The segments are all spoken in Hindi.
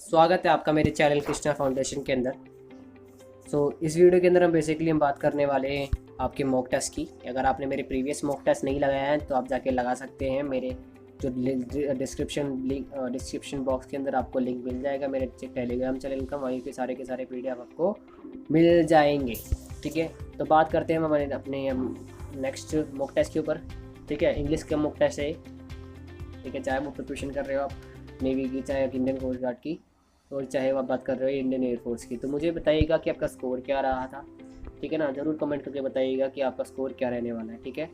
स्वागत है आपका मेरे चैनल कृष्णा फाउंडेशन के अंदर। इस वीडियो के अंदर हम बात करने वाले हैं आपके मॉक टेस्ट की। अगर आपने मेरे प्रीवियस मॉक टेस्ट नहीं लगाया है तो आप जाके लगा सकते हैं। मेरे जो डिस्क्रिप्शन बॉक्स के अंदर आपको लिंक मिल जाएगा मेरे टेलीग्राम चैनल का, वहीं के सारे पीडीएफ आपको मिल जाएंगे। ठीक है, तो बात करते हैं हम अपने नेक्स्ट मॉक टेस्ट के ऊपर। ठीक है, इंग्लिश का मॉक टेस्ट है। ठीक है, चाहे वो प्रिपरेशन कर रहे हो आप नेवी की, चाहे इंडियन कोस्ट गार्ड की, और चाहे आप बात कर रहे हो इंडियन एयरफोर्स की, तो मुझे बताइएगा कि आपका स्कोर क्या रहा था। ठीक है ना, ज़रूर कमेंट करके बताइएगा कि आपका स्कोर क्या रहने वाला है। ठीक है,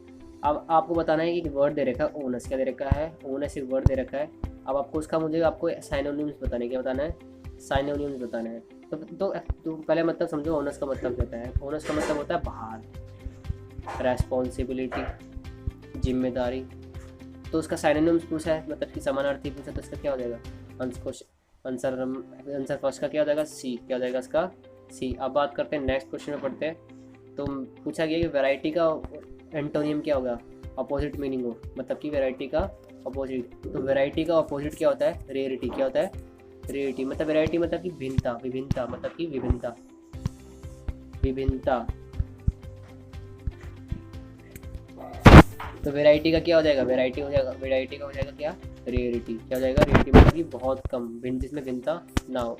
अब आपको बताना है कि वर्ड दे रखा है ओनस, क्या दे रखा है ओनस, एक वर्ड दे रखा है। अब आपको उसका आपको साइनोनिम्स बताने, क्या बताना है, साइनोनिम्स बताना है। तो पहले मतलब समझो ओनस का मतलब होता है, ओनस का मतलब होता है भार, रेस्पॉन्सिबिलिटी, जिम्मेदारी। तो उसका साइनोनिम्स पूछा है, मतलब कि समानार्थी पूछा, तो इसका क्या हो जाएगा आंसर फर्स्ट का क्या हो जाएगा, सी। क्या हो जाएगा इसका, सी। अब बात करते हैं नेक्स्ट क्वेश्चन में पढ़ते हैं। तो पूछा गया कि वैरायटी का एंटोनियम क्या होगा, अपोजिट मीनिंग हो, मतलब कि वैरायटी का अपोजिट। तो वैरायटी का अपोजिट क्या होता है, रेयरिटी। क्या होता है, रेयरिटी। मतलब वैरायटी मतलब कि भिन्नता, विभिन्नता मतलब कि विभिन्नता, विभिन्नता। तो वैरायटी का क्या हो जाएगा, वैरायटी का हो जाएगा क्या, रेयरिटी। क्या हो जाएगा, रेयरिटी मतलब कि बहुत कम, जिसमें भिन्नता ना हो।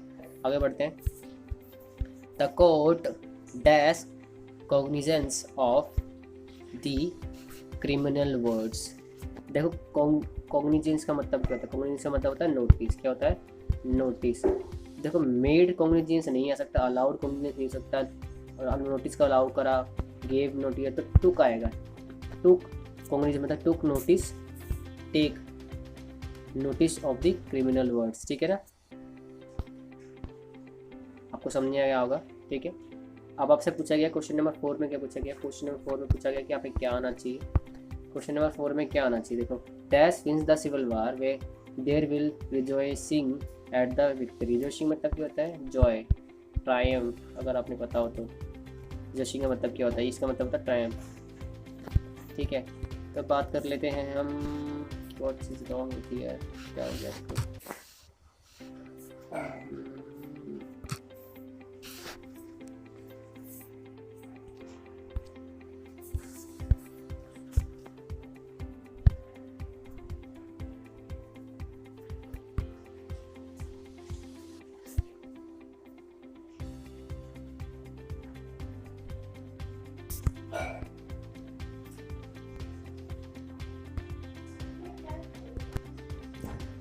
आगे बढ़ते हैं। The court dash cognizance of the criminal words. देखो कॉग्निजेंस का मतलब क्या होता है, कॉग्निजेंस का मतलब होता है नोटिस। क्या होता है, नोटिस। देखो मेड कॉग्निजेंस नहीं आ सकता, अलाउड कॉग्निजेंस नहीं हो सकता, नोटिस का अलाउ करा, गेव नोटिस, तो टुक आएगा। टुक कॉग्निजेंस मतलब took notice, take notice of the criminal words. ठीक है ना, आपको समझ में आया होगा। ठीक है, अब आपसे पूछा गया क्वेश्चन नंबर 4 में क्या पूछा गया, क्वेश्चन नंबर 4 में पूछा गया कि यहाँ पे क्या आना चाहिए। क्वेश्चन नंबर 4 में क्या आना चाहिए, देखो, dash wins the civil war way there will rejoicing at the victory. Rejoicing मतलब क्या होता है, जॉय, ट्रायम्फ, अगर आपने पता हो तो। रिजॉइसिंग का मतलब क्या होता है, इसका मतलब होता है ट्रायम्फ। ठीक है, तो बात कर लेते हैं हम what is wrong with here, क्या हो गया इसको।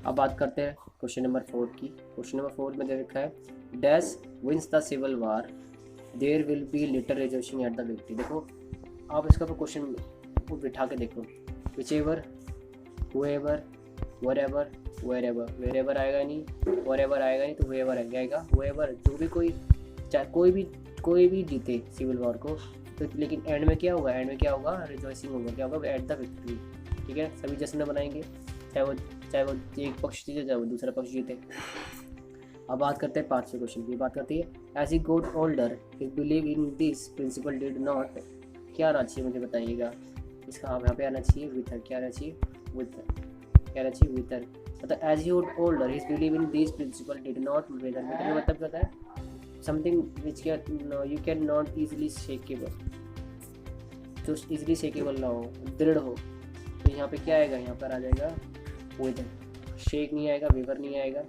अब बात करते हैं क्वेश्चन नंबर 4 की। क्वेश्चन नंबर 4 में दे रखा है dash wins the civil war there will be little rejoicing at the victory. देखो आप इसका क्वेश्चन को बिठा के देखो, whichever, whoever, wherever, wherever, wherever आएगा नहीं, वरेवर आएगा नहीं, तो हुएवर आएगा। हुएवर जो भी कोई, चाहे कोई भी जीते सिविल वॉर को, तो लेकिन एंड में क्या होगा, एंड में क्या होगा, रिजॉइसिंग होगा। क्या होगा, एट द विक्ट्री। ठीक है, सभी जश्न बनाएंगे, चाहे वो एक पक्ष जीते चाहे वो दूसरा पक्ष जीते। अब बात करते हैं 5वें क्वेश्चन की। बात करती है as he got older his believe in this principle did not, क्या आना चाहिए मुझे बताइएगा इसका। आप यहाँ पे आना चाहिए विथर। क्या आना चाहिए, विथर। क्या आना चाहिए, विथर। मतलब as he got older his believe in this principle did not wither. Wither का मतलब क्या होता है, something which you can not easily shakeable, जो ईजिली शेकेबल ना हो, दृढ़ हो। तो यहाँ पे क्या आएगा, यहाँ पर आ जाएगा विदर। शेक नहीं आएगा, वेवर नहीं आएगा,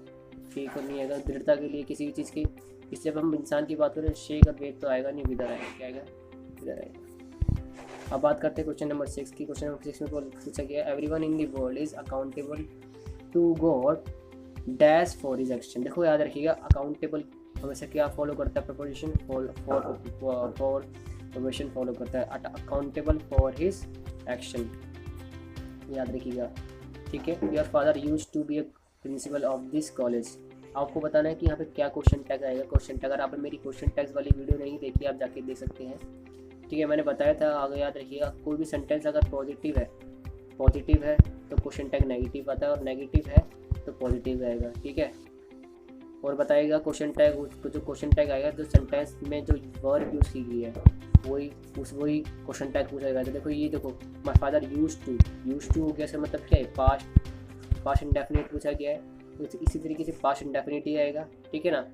शेक और नहीं आएगा। दृढ़ता के लिए किसी भी चीज़ की, इसलिए जब हम इंसान की बात करें शेक और वेव तो आएगा नहीं, विदर आएगा। क्या आएगा, विदर आएगा। अब बात करते हैं क्वेश्चन नंबर 6 की। क्वेश्चन नंबर 6 में पूछा गया everyone in the world is accountable to God dash for his action. देखो याद रखिएगा, अकाउंटेबल हमेशा क्या फॉलो करता है, प्रपोजिशन फॉर प्रोविजन फॉलो करता है, अकाउंटेबल फॉर हिज एक्शन, याद रखिएगा। ठीक है, your father use to be a principal of this college. आपको बताना है कि यहाँ पे क्या क्वेश्चन टैग आएगा। क्वेश्चन टैग, अगर आपने मेरी क्वेश्चन टैग्स वाली वीडियो नहीं देखी, आप जाके देख सकते हैं। ठीक है, मैंने बताया था, आगे याद रखिएगा, कोई भी सेंटेंस अगर पॉजिटिव है तो क्वेश्चन टैग नेगेटिव आता है, और नेगेटिव है तो पॉजिटिव आएगा। ठीक है, और बताइएगा क्वेश्चन टैग, जो क्वेश्चन टैग आएगा जो सेंटेंस में जो वर्ब यूज़ की गई है वही क्वेश्चन टैग पूछा जाएगा। तो देखो ये देखो, माय फादर यूज टू हो गया, इसका मतलब क्या है, पास्ट इंडेफिनिट पूछा गया है। तो इसी तरीके से पास्ट इंडेफिनिट ही आएगा, ठीक है ना।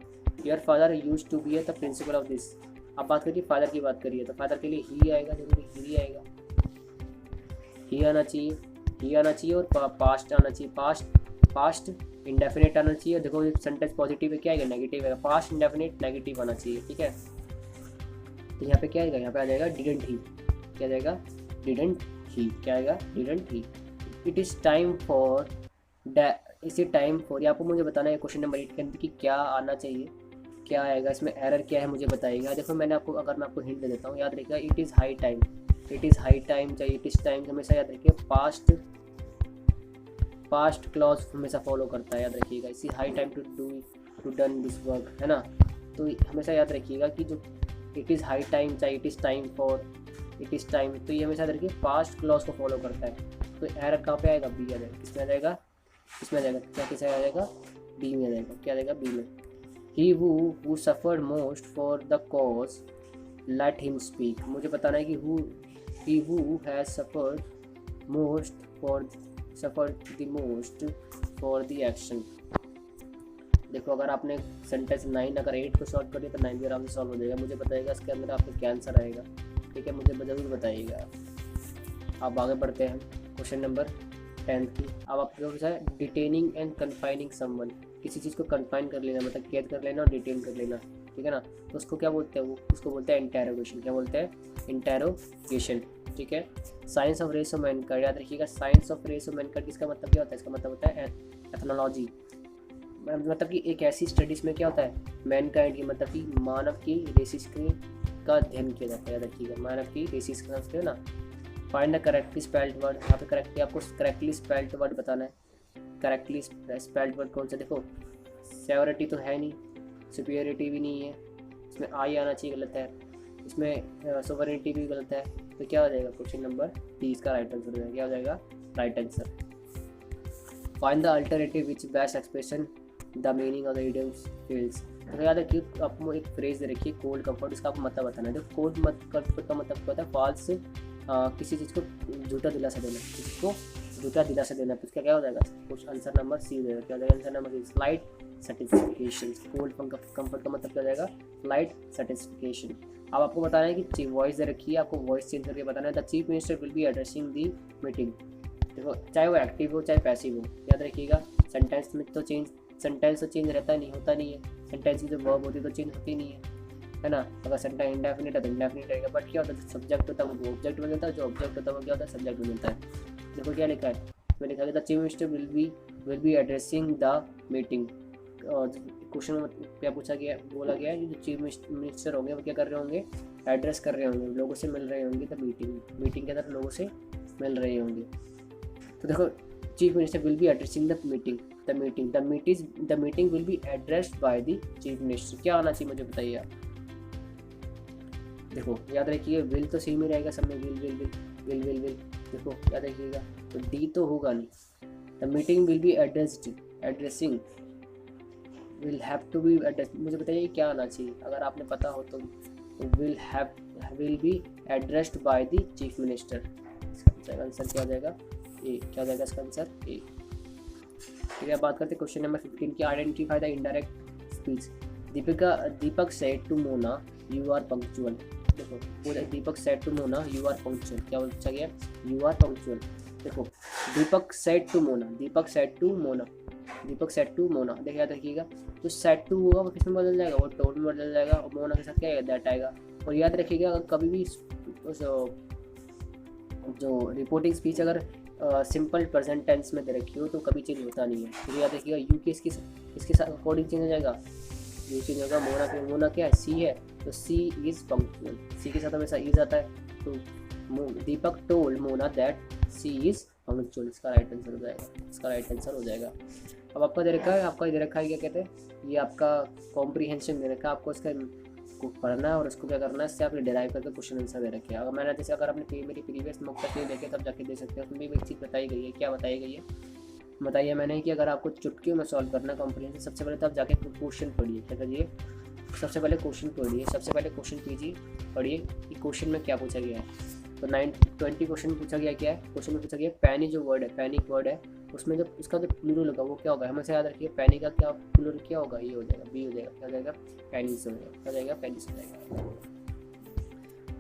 Your father used to be the principal of this. अब बात करिए फादर की बात करिए तो फादर के लिए ही आएगा, जरूरी ही आएगा, ही आना चाहिए, ही आना चाहिए और पास्ट आना चाहिए, पास्ट इंडेफिनिट आना चाहिए। देखो सेंटेंस पॉजिटिव है क्या आएगा, नेगेटिव है, पास्ट इंडेफिनिट नेगेटिव आना चाहिए, ठीक है। तो यहाँ पे क्या आएगा, यहाँ पे आ जाएगा डिडंट ही, क्या आ जाएगा, डिडंट ही, क्या आएगा, didn't he. It is time for इसे टाइम फॉर, ये आपको मुझे बताना है क्वेश्चन नंबर 8 के अंदर कि क्या आना चाहिए, क्या आएगा, इसमें एरर क्या है मुझे बताइएगा। देखो मैंने आपको, अगर मैं आपको हिंट दे देता हूँ, याद रखिएगा it is high time, it is high time चाहिए, इट इज़ टाइम हमेशा याद रखिए पास्ट क्लॉज हमेशा फॉलो करता है, याद रखिएगा। इसी high time to done this work, है ना। तो हमेशा याद रखिएगा कि जो इट इज़ हाई टाइम चाहिए, it is time for, it is time, तो ये हमेशा याद रखिए पास्ट क्लॉज को फॉलो करता है। तो एरर कहाँ पे आएगा, बी आ जाएगा, किसमें आ जाएगा, इसमें आ जाएगा, क्या किस आ जाएगा, बी में आ जाएगा, क्या आ जाएगा, बी में। ही who suffered most for the cause let him speak। मुझे बताना है कि he who has suffered the most for the action। देखो अगर आपने सेंटेंस 9 अगर 8 को सॉल्व कर दिया तो 9 भी आराम से सॉल्व हो जाएगा। मुझे बताइएगा इसके अंदर आपका क्या आंसर आएगा, ठीक है, मुझे ज़रूर बताइएगा। अब आगे बढ़ते हैं क्वेश्चन नंबर 10 की। अब आपको क्या है, डिटेनिंग एंड कन्फाइनिंग समवन, किसी चीज़ को कन्फाइन कर लेना मतलब कैद कर लेना और डिटेन कर लेना, ठीक है ना। तो उसको क्या बोलते हैं, वो उसको बोलते हैं इंटेरोगेशन, क्या बोलते हैं, इंटेरोगेशन, ठीक है। Science of race of mankind, याद रखिएगा science of race of mankind किसका मतलब क्या होता है, इसका मतलब होता है एथनोलॉजी, मतलब कि एक ऐसी स्टडीज़ में क्या होता है, मैनकाइंड की मतलब कि मानव की रेसिस का अध्ययन किया जाता है, याद रखिएगा मानव की रेसिस का, समझते हो ना। Find the correctly spelled word, यहाँ पे करेक्टली आपको करेक्टली स्पेल्ड वर्ड बताना है। करेक्टली स्पेल्ड वर्ड कौन सा, देखो सेवरिटी तो है नहीं, सुपीरियरिटी भी नहीं है, इसमें आई आना चाहिए, गलत है, इसमें सोवरेनिटी भी गलत है। तो क्या हो जाएगा, क्वेश्चन नंबर 30 इसका राइट आंसर हो जाएगा, क्या हो जाएगा, right answer. Find the alternative which best expression the meaning of the idioms fields. तो याद रखिए आपको एक फ्रेज दे रखिए कोल्ड कंफर्ट, इसका आपको मतलब बताना है। देखो कोल्ड कंफर्ट का मतलब क्या होता है, फॉल्स, किसी चीज़ को झूठा दिलासा देना, किसी को झूठा दिलासा देना। तो इसका क्या हो जाएगा, कुछ आंसर नंबर सी हो जाएगा, क्या हो जाएगा, answer number C, slight satisfaction. Cold comfort का मतलब क्या हो जाएगा, स्लाइट सेटिस्फिकेशन। अब आपको बताना है कि वॉइस दे रखी है, आपको वॉइस चेंज करके बताना है, the chief minister will be addressing the meeting. देखो चाहे वो एक्टिव हो चाहे पैसिव हो, याद रखिएगा सेंटेंस में तो सेंटेंस तो चेंज रहता नहीं, होता नहीं है, सेंटेंस की जो वर्ब होती है तो चेंज होती नहीं है ना। अगर सेंटेंस इंडेफिनिट है तो इंडेफिनिट रहेगा, बट क्या होता है सब्जेक्ट होता है वो ऑब्जेक्ट बन जाता है, जो ऑब्जेक्ट होता है वो क्या होता है, सब्जेक्ट बन जाता है। देखो क्या लिखा है, इसमें लिखा है the chief minister will be addressing the meeting. Question में क्या पूछा गया, बोला गया है जो चीफ मिनिस्टर होंगे वो क्या कर रहे होंगे, एड्रेस कर रहे होंगे, लोगों से मिल रहे होंगे, द मीटिंग के अंदर लोगों से मिल रहे होंगे। तो देखो chief minister will be addressing the meeting, the meeting will be addressed by the chief minister. क्या आना चाहिए मुझे बताइए आप। देखो याद रखिए विल तो सेम ही रहेगा सब में, विल। देखो याद रखिएगा तो डी तो होगा नहीं। The meeting will be addressing will have to be address, मुझे बताइए क्या आना चाहिए, अगर आपने पता हो तो will be addressed by the chief minister. इसका आंसर क्या हो जाएगा, ए, क्या हो जाएगा इसका आंसर, ए। ठीक है, बात करते हैं क्वेश्चन नंबर 15 की, identify the indirect speech. Deepak said to Mona you are punctual. देखो पूरा Deepak said to Mona you are punctual, क्या पूछा गया, यू आर पंक्चुअल। देखो दीपक सेड टू मोना, देखिए याद रखिएगा जो सेड टू होगा वो किसमें बदल जाएगा, वो टोन में बदल जाएगा, और मोना के साथ क्या आएगा, दैट आएगा। और याद रखिएगा कभी भी जो रिपोर्टिंग स्पीच अगर सिंपल प्रेजेंट टेंस में दे रखी हो तो कभी चेंज होता नहीं है। तो याद रखिएगा यू के इसके साथ अकॉर्डिंग चेंज हो जाएगा, यू चेंज होगा। मोना क्या है, सी है, तो सी इज पंक्चुअल, सी के साथ हमेशा इज आता है। तो Deepak told Mona that she is punctual, इसका राइट आंसर हो जाएगा। अब आपका दे रखा है, क्या कहते हैं, ये आपका कॉम्प्रीहेंशन दे रखा है, आपको इसका को पढ़ना है और उसको क्या करना है, इससे आपने डिराइव करके क्वेश्चन आंसर दे रखे हैं। अगर मैंने जैसे अगर आपने मेरी प्रीवियस मॉक टेस्ट नहीं देखे तब जाके दे सकते हैं, उसमें भी एक चीज़ बताई गई है। क्या बताई गई है, बताइए मैंने कि अगर आपको चुटकियों में सॉल्व करना है कॉम्प्रीहेंशन, सबसे पहले तो आप जाके क्वेश्चन पढ़िए, क्या करिए, सबसे पहले क्वेश्चन कीजिए, पढ़िए कि क्वेश्चन में क्या पूछा गया है। तो 20 क्वेश्चन पूछा गया, क्या है क्वेश्चन में पूछा गया, पैनी जो वर्ड है, पैनिक वर्ड है, उसमें जब इसका जो प्लूरल होगा वो क्या होगा, हमेशा याद रखिए पेनी का क्या प्लूरल क्या होगा, ये हो जाएगा, बी हो जाएगा, क्या हो जाएगा, पेनीस हो जाएगा, क्या हो जाएगा, पेनीस हो जाएगा।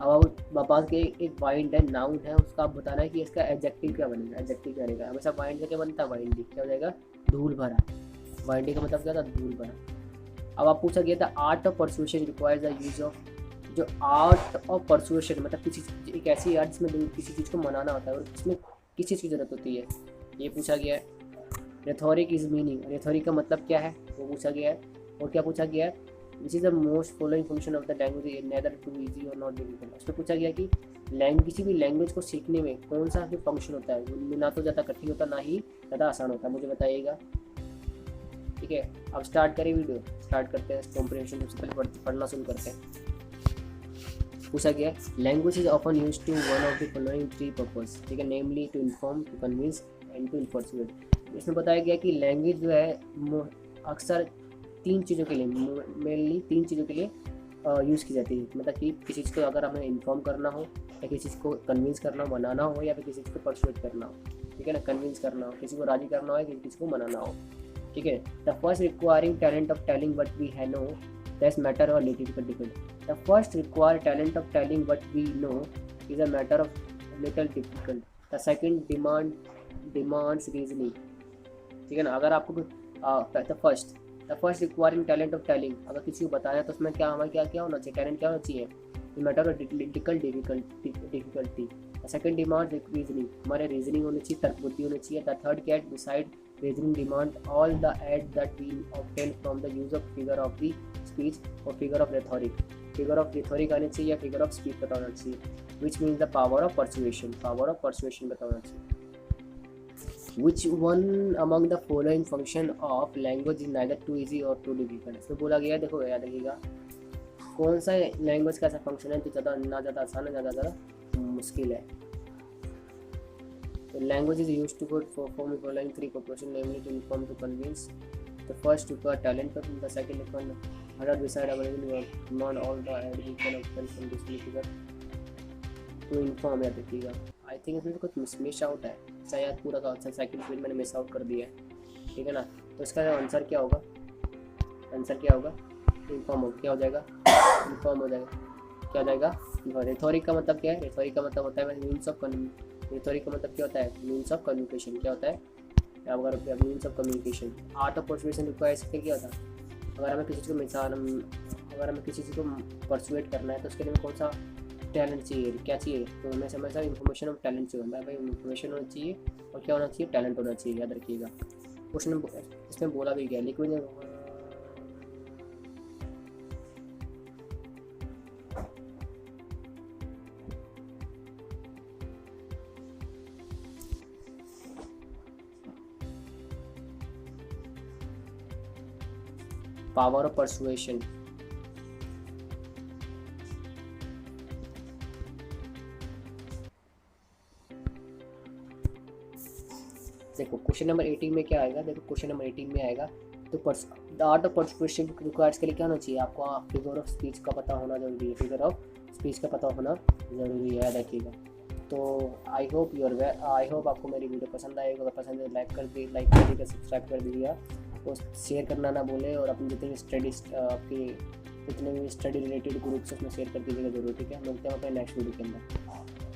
अब बात के एक वाइंड है, नाउन है, उसका आप बताना है कि इसका एडजेक्टिव क्या बनेगा, एडजेक्टिव क्या रहेगा। हमेशा वाइंड का क्या बनता है, वाइंडी, क्या हो जाएगा, धूल भरा। वाइंडी का मतलब क्या था, धूल भरा। अब आप पूछा गया था art of persuasion requires the use of, जो आर्ट ऑफ परसुएशन मतलब किसी एक ऐसी आर्ट जिसमें किसी चीज़ को मनाना होता है और इसमें किस चीज़ की जरूरत होती है, ये पूछा गया है। रेथोरिक इज मीनिंग, रेथोरिक का मतलब क्या है वो पूछा गया है। और क्या पूछा गया है, this is the most following function of the language neither too easy और नॉट डिफिकल्ट। उसमें पूछा गया कि किसी भी लैंग्वेज को सीखने में कौन सा फंक्शन होता है, वो ना तो ज़्यादा कठिन होता ना ही ज़्यादा आसान होता है, मुझे बताइएगा। ठीक है, अब स्टार्ट करें वीडियो, स्टार्ट करते हैं कॉम्प्रिहेंशन। सबसे पहले पढ़ना शुरू करते हैं। पूछा गया language is often use to one of the following three purpose, ठीक है, namely to inform, to convince and to enforcement. इसमें बताया गया कि लैंग्वेज जो है अक्सर तीन चीज़ों के लिए, मेनली तीन चीज़ों के लिए यूज़ की जाती है। मतलब कि किसी चीज़ को अगर हमें इन्फॉर्म करना हो, या किसी चीज़ को कन्विंस करना हो, मनाना हो, या फिर किसी चीज़ को परसुएट करना हो, ठीक है ना, कन्विंस करना हो, किसी को राजी करना हो, या किसी को मनाना हो, ठीक है। The first requiring talent of telling what we है नो दैट्स मैटर और little difficult. The first require talent of telling what we know is a matter of little difficult. The second demands reasoning, ठीक है ना। अगर आपको the first requiring talent of telling, अगर किसी को बताना है तो उसमें क्या हमारे क्या होना चाहिए, टैलेंट क्या होना चाहिए, matter of difficulty. The second demand reasoning, हमारे रीजनिंग होनी चाहिए, तर्क बुद्धि होनी चाहिए। The third get beside reasoning demand all the aid that we obtain from the use of figure of the speech or figure of rhetoric। Figure of rhetoric आनी चाहिए या फिगर ऑफ स्पीच बताना चाहिए, which means the power of persuasion, power of persuasion बताना चाहिए। Which one among the following function of language is neither too easy or too difficult. इसमें बोला गया है, देखो याद रखिएगा, कौन सा लैंग्वेज का ऐसा फंक्शन है जो ज़्यादा ना ज़्यादा आसान है, ज़्यादा मुश्किल है। तो language is use to perform the following three purposes, namely to inform, to convince. The first require talent, the second require other beside available work, not all the add we can obtain from this figure to inform। याद रखिएगा, आई थिंक इसमें कुछ मिस आउट है, शायद पूरा का आंसर सेकंड फिर मैंने मिस आउट कर दिया है, ठीक है ना। तो इसका आंसर क्या होगा, आंसर क्या होगा, इन्फॉर्म हो, क्या हो जाएगा, इन्फॉर्म हो जाएगा, क्या हो जाएगा। रेथोरिक का मतलब क्या है, रेथोरिक का मतलब होता है मीन्स ऑफ, रेथोरिक का मतलब क्या होता है, मीन्स ऑफ कम्युनिकेशन, क्या होता है, अगर means of communication. Art of persuasion requires क्या होता है, अगर हमें किसी चीज़ को मिसाल, अगर हमें किसी चीज़ को परसुएट करना है तो उसके लिए कौन सा टैलेंट चाहिए, क्या चाहिए, तो हमें हमेशा इन्फॉर्मेशन और टैलेंट चाहिए, भाई इन्फॉर्मेशन होना चाहिए और क्या होना चाहिए, टैलेंट होना चाहिए, याद रखिएगा। क्वेश्चन इसमें बोला भी गया, लेकिन पावर ऑफ परसुएशन, देखो क्वेश्चन नंबर 18 में क्या आएगा, देखो क्वेश्चन नंबर 18 में आएगा तो the art of persuasion requires के लिए क्या होना चाहिए, आपको फिगर ऑफ स्पीच का पता होना जरूरी है, फिगर ऑफ स्पीच का पता होना जरूरी है, याद रखिएगा। तो आई होप आपको मेरी वीडियो पसंद आएगी, अगर पसंद है लाइक कर दीजिएगा, सब्सक्राइब कर दीजिएगा और शेयर करना ना भूलें, और अपने जितने भी आपके जितने भी स्टडी रिलेटेड ग्रुप्स उसमें शेयर कर दीजिएगा जरूर, ठीक है। मिलते हैं अपने नेक्स्ट वीडियो के अंदर।